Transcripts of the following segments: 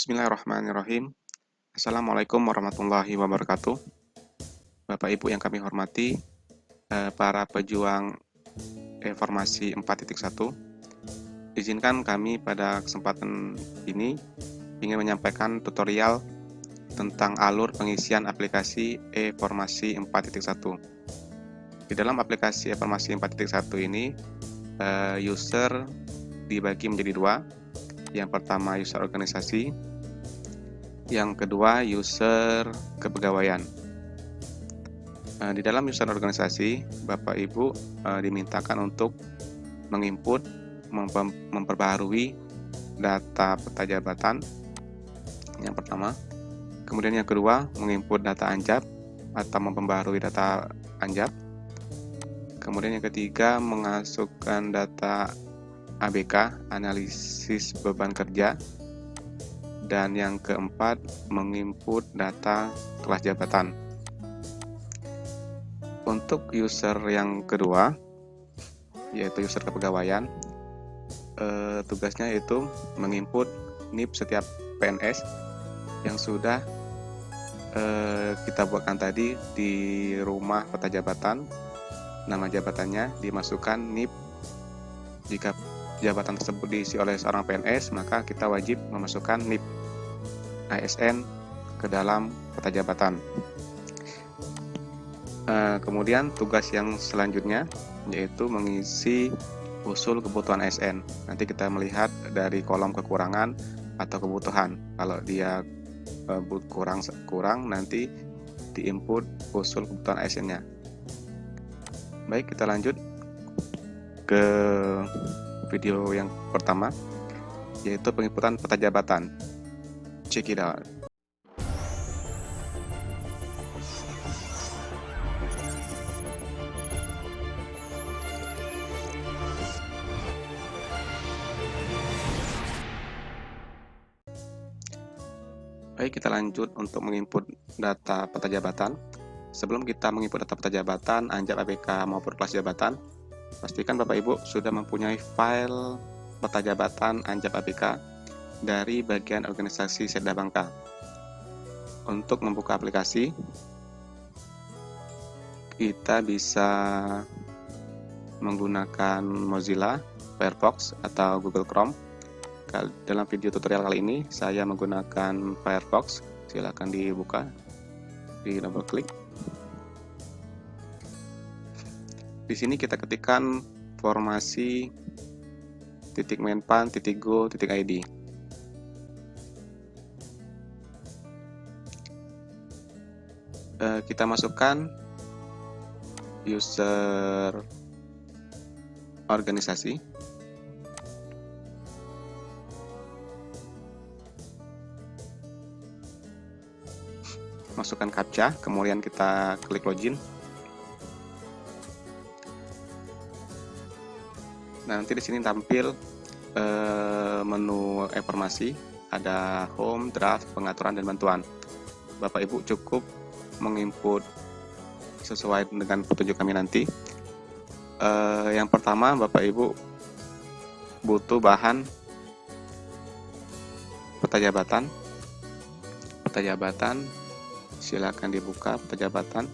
Bismillahirrahmanirrahim. Assalamualaikum warahmatullahi wabarakatuh. Bapak Ibu yang kami hormati, para pejuang informasi 4.1, izinkan kami pada kesempatan ini ingin menyampaikan tutorial tentang alur pengisian aplikasi e-formasi 4.1. Di dalam aplikasi e-formasi 4.1 ini, user dibagi menjadi dua. Yang pertama user organisasi, yang kedua user kepegawaian. Di dalam user organisasi, Bapak Ibu dimintakan untuk menginput, memperbaharui data peta jabatan. Yang pertama, kemudian yang kedua menginput data anjab atau memperbaharui data anjab. Kemudian yang ketiga memasukkan data ABK, analisis beban kerja. Dan yang keempat menginput data kelas jabatan. Untuk user yang kedua, yaitu user kepegawaian, tugasnya yaitu menginput NIP setiap PNS yang sudah kita buatkan tadi di rumah peta jabatan. Nama jabatannya dimasukkan NIP. Jika jabatan tersebut diisi oleh seorang PNS, maka kita wajib memasukkan NIP ASN ke dalam peta jabatan. Kemudian tugas yang selanjutnya yaitu mengisi usul kebutuhan ASN. Nanti kita melihat dari kolom kekurangan atau kebutuhan. Kalau dia kurang nanti diinput usul kebutuhan ASN-nya. Baik, kita lanjut ke video yang pertama, yaitu penginputan peta jabatan. Check it out. Baik, kita lanjut untuk menginput data peta jabatan. Sebelum kita menginput data peta jabatan, anjab ABK maupun kelas jabatan, pastikan Bapak Ibu sudah mempunyai file peta jabatan anjab ABK dari bagian organisasi Setda Bangka. Untuk membuka aplikasi, kita bisa menggunakan Mozilla, Firefox, atau Google Chrome. Dalam video tutorial kali ini, saya menggunakan Firefox. Silakan dibuka, di double klik. Di sini kita ketikkan formasi .menpan.go.id. Kita masukkan user organisasi. Masukkan captcha, kemudian kita klik login. Nah, nanti di sini tampil menu informasi, ada home, draft, pengaturan, dan bantuan. Bapak Ibu cukup menginput sesuai dengan petunjuk kami nanti. Yang pertama, Bapak Ibu butuh bahan peta jabatan. Peta jabatan, silakan dibuka peta jabatan.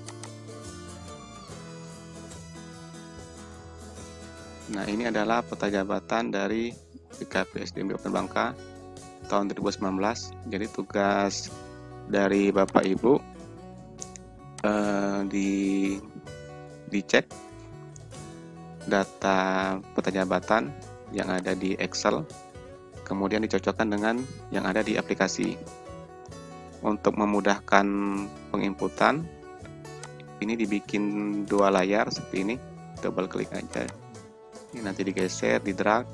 Nah, ini adalah peta jabatan dari BKP SDM Kabupaten Bangka tahun 2019. Jadi tugas dari Bapak Ibu dicek data peta jabatan yang ada di Excel, kemudian dicocokkan dengan yang ada di aplikasi. Untuk memudahkan penginputan, ini dibikin dua layar seperti ini. Double klik aja. Ini nanti digeser, di drag,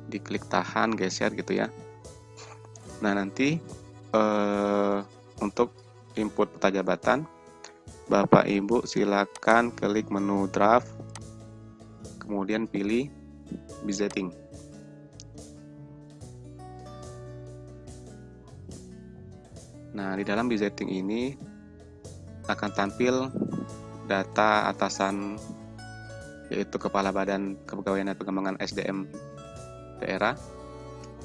diklik tahan, geser gitu ya. Nah, nanti untuk input peta jabatan, Bapak Ibu silakan klik menu draft, kemudian pilih Bizetting. Nah, di dalam Bizetting ini akan tampil data atasan, yaitu Kepala Badan Kepegawaian dan Pengembangan SDM daerah,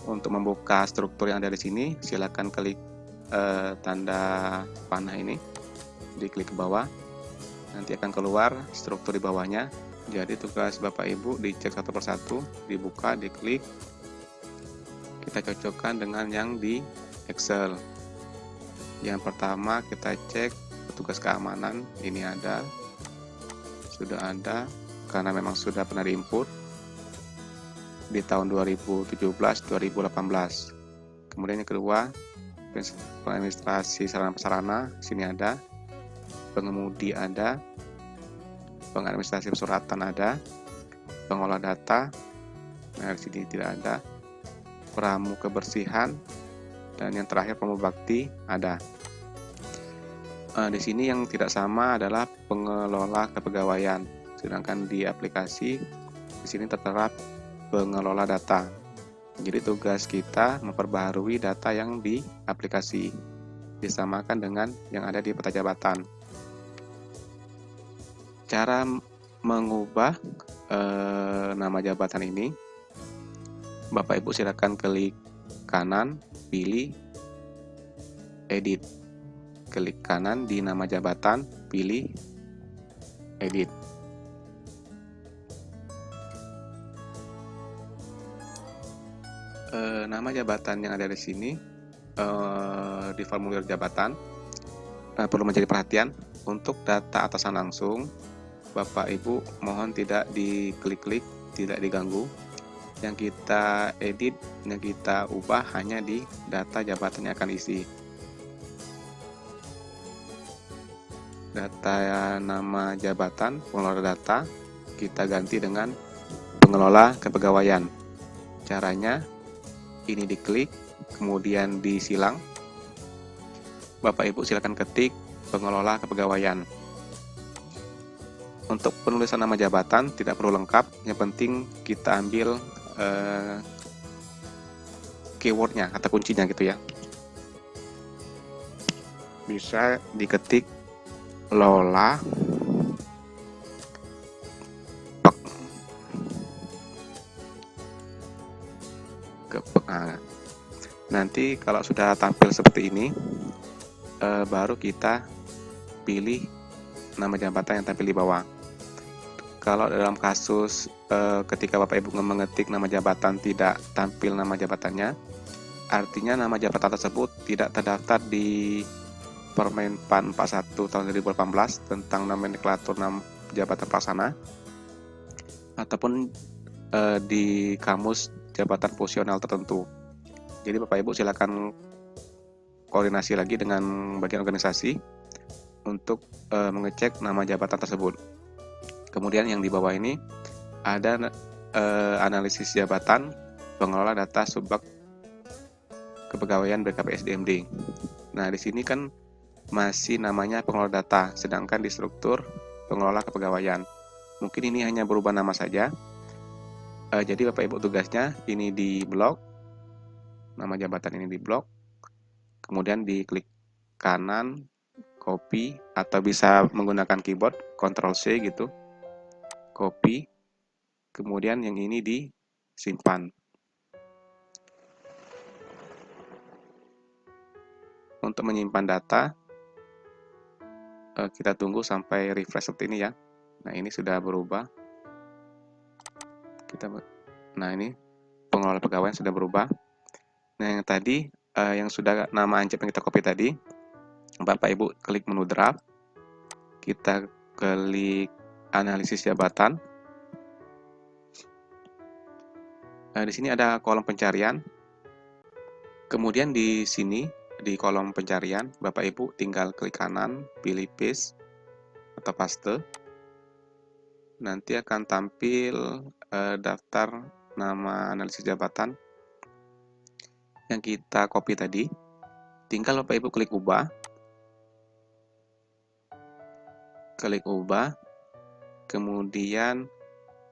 Untuk membuka struktur yang ada di sini, silakan klik tanda panah ini, diklik ke bawah, nanti akan keluar struktur di bawahnya. Jadi tugas Bapak Ibu dicek satu persatu, dibuka, diklik, kita cocokkan dengan yang di Excel. Yang pertama kita cek petugas keamanan, ini ada, sudah ada, karena memang sudah pernah diinput di tahun 2017-2018. Kemudian yang kedua, pengadministrasi sarana-prasarana, sini ada, pengemudi ada, pengadministrasi persuratan ada, pengolah data, nah di sini tidak ada, pramu kebersihan, dan yang terakhir pemubakti ada. Di sini yang tidak sama adalah pengelola kepegawaian, sedangkan di aplikasi di sini tertera pengelola data. Jadi tugas kita memperbaharui data yang di aplikasi, disamakan dengan yang ada di peta jabatan. Cara mengubah nama jabatan ini, Bapak Ibu silakan klik kanan, pilih edit. Klik kanan di nama jabatan, pilih edit. Nama jabatan yang ada di sini di formulir jabatan perlu menjadi perhatian. Untuk data atasan langsung, Bapak Ibu mohon tidak diklik-klik, tidak diganggu. Yang kita edit, yang kita ubah hanya di data jabatan yang akan isi. Data nama jabatan, pengelola data, kita ganti dengan pengelola kepegawaian. Caranya, ini diklik, kemudian disilang. Bapak Ibu silakan ketik pengelola kepegawaian. Untuk penulisan nama jabatan tidak perlu lengkap, yang penting kita ambil keywordnya, kata kuncinya gitu ya. Bisa diketik lola nanti kalau sudah tampil seperti ini, baru kita pilih nama jabatan yang tampil di bawah. Kalau dalam kasus ketika Bapak Ibu mengetik nama jabatan tidak tampil nama jabatannya, artinya nama jabatan tersebut tidak terdaftar di Permen-PAN 41 tahun 2018 tentang nomenklatur nama jabatan pelaksana, ataupun di kamus jabatan fungsional tertentu. Jadi Bapak Ibu silakan koordinasi lagi dengan bagian organisasi untuk mengecek nama jabatan tersebut. Kemudian yang di bawah ini ada analisis jabatan pengelola data subbak kepegawaian BKPSDMD. Nah, di sini kan masih namanya pengelola data, sedangkan di struktur pengelola kepegawaian. Mungkin ini hanya berubah nama saja. Jadi Bapak Ibu tugasnya ini di blok, nama jabatan ini di blok, kemudian diklik kanan, copy, atau bisa menggunakan keyboard, Ctrl C gitu, copy, kemudian yang ini disimpan. Untuk menyimpan data, kita tunggu sampai refresh seperti ini ya. Nah, ini sudah berubah. Nah, ini pengelola pegawai sudah berubah. Nah, yang tadi yang sudah nama ancap yang kita copy tadi, Bapak Ibu klik menu draft, kita klik analisis jabatan. Nah, di sini ada kolom pencarian. Kemudian di sini di kolom pencarian, Bapak Ibu tinggal klik kanan, pilih paste atau paste. Nanti akan tampil daftar nama analisis jabatan yang kita copy tadi. Tinggal Bapak Ibu klik ubah. Klik ubah. Kemudian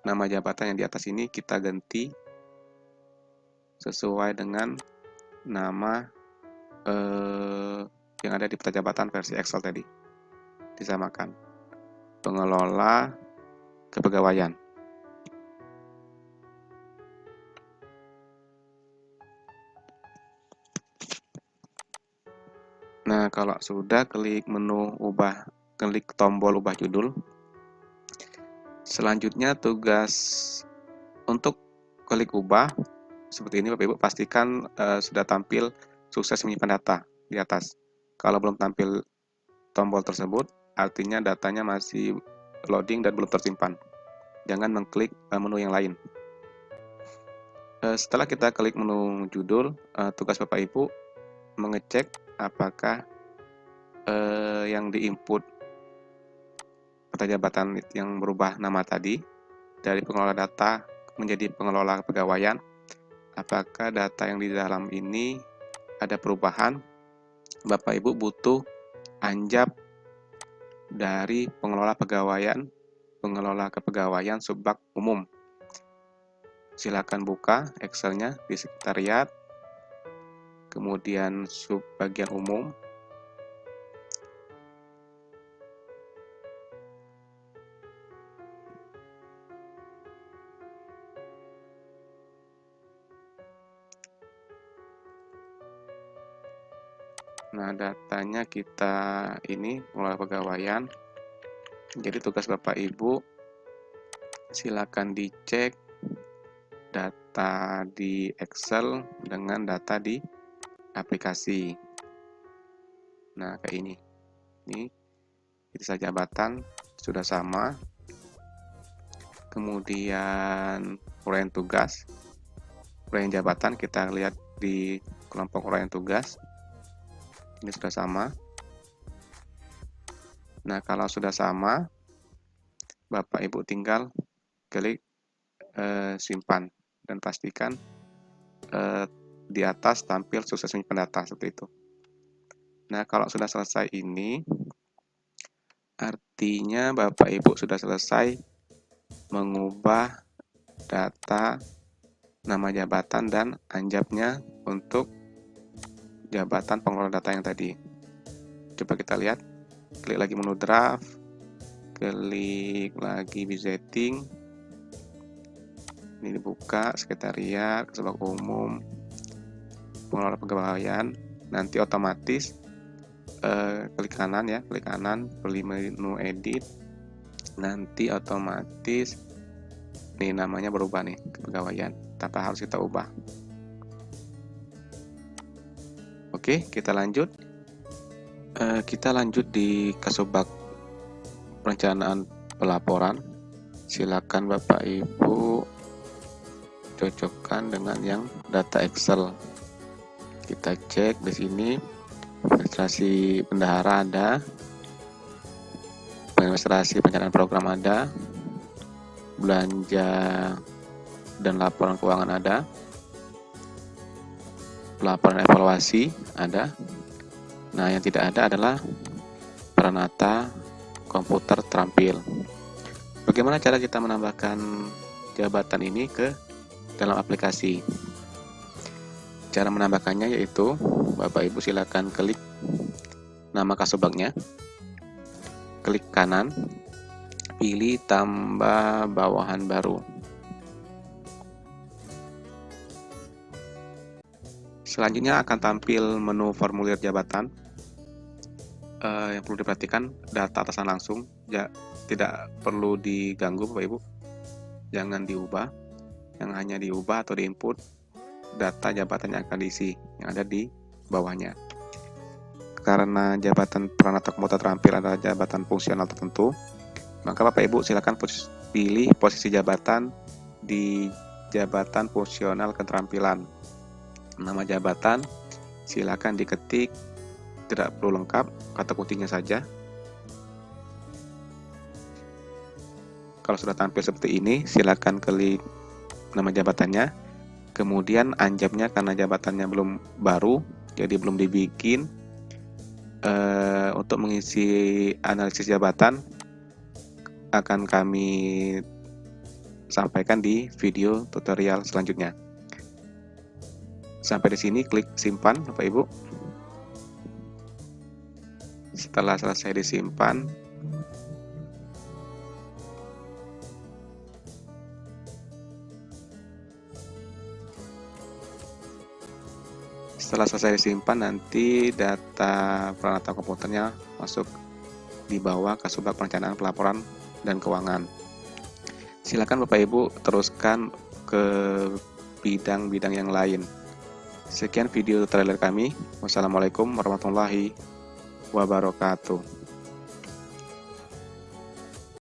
nama jabatan yang di atas ini kita ganti sesuai dengan nama yang ada di peta jabatan versi Excel tadi. Disamakan. Pengelola kepegawaian. Nah, kalau sudah, klik klik tombol ubah judul. Selanjutnya tugas untuk klik ubah seperti ini Bapak Ibu, pastikan sudah tampil sukses menyimpan data di atas. Kalau belum tampil tombol tersebut, artinya datanya masih loading dan belum tersimpan. Jangan mengklik menu yang lain. Setelah kita klik menu judul, tugas Bapak Ibu mengecek apakah yang diinput peta jabatan yang berubah nama tadi dari pengelola data menjadi pengelola kepegawaian, apakah data yang di dalam ini ada perubahan. Bapak Ibu butuh anjap dari pengelola kepegawaian subbak umum. Silakan buka Excel-nya di sekretariat, kemudian sub bagian umum. Nah, datanya kita ini pengelola kepegawaian. Jadi tugas Bapak Ibu silakan dicek data di Excel dengan data di aplikasi. Nah, kayak ini. Ini ijazah jabatan sudah sama. Kemudian uraian tugas. Uraian jabatan kita lihat di kelompok uraian tugas. Ini sudah sama. Nah, kalau sudah sama, Bapak Ibu tinggal klik simpan dan pastikan di atas tampil sukses menyimpan data seperti itu. Nah, kalau sudah selesai ini, artinya Bapak Ibu sudah selesai mengubah data nama jabatan dan anjapnya untuk jabatan pengelola data yang tadi. Coba kita lihat, klik lagi menu draft, klik lagi setting, ini dibuka sekretariat, subbak umum, pengelola kepegawaian, nanti otomatis klik kanan ya, klik kanan, pilih menu edit, nanti otomatis nih namanya berubah nih, kepegawaian, tanpa harus kita ubah. Oke, kita lanjut. Kita lanjut di Kasubag perencanaan pelaporan. Silakan Bapak Ibu cocokkan dengan yang data Excel. Kita cek di sini administrasi bendahara ada, administrasi perencanaan program ada, belanja dan laporan keuangan ada, laporan evaluasi ada. Nah, yang tidak ada adalah peranata komputer terampil. Bagaimana cara kita menambahkan jabatan ini ke dalam aplikasi? Cara menambahkannya yaitu Bapak Ibu silakan klik nama kasubagnya, klik kanan, pilih tambah bawahan baru. Selanjutnya akan tampil menu formulir jabatan. Yang perlu diperhatikan, data atasan langsung, tidak perlu diganggu Bapak Ibu, jangan diubah. Yang hanya diubah atau diinput data jabatan yang akan diisi yang ada di bawahnya. Karena jabatan peranata komputer terampil adalah jabatan fungsional tertentu, maka Bapak Ibu silakan pilih posisi jabatan di jabatan fungsional keterampilan. Nama jabatan silakan diketik, tidak perlu lengkap, kata kuncinya saja. Kalau sudah tampil seperti ini, silakan klik nama jabatannya, kemudian anjapnya karena jabatannya belum baru, jadi belum dibikin. Untuk mengisi analisis jabatan akan kami sampaikan di video tutorial selanjutnya. Sampai di sini klik simpan Bapak Ibu. Setelah selesai disimpan, Setelah selesai disimpan, nanti data peralatan komputernya masuk dibawa ke Subbak Perencanaan Pelaporan dan Keuangan. Silakan Bapak Ibu teruskan ke bidang-bidang yang lain. Sekian video tutorial kami. Wassalamualaikum warahmatullahi wabarakatuh.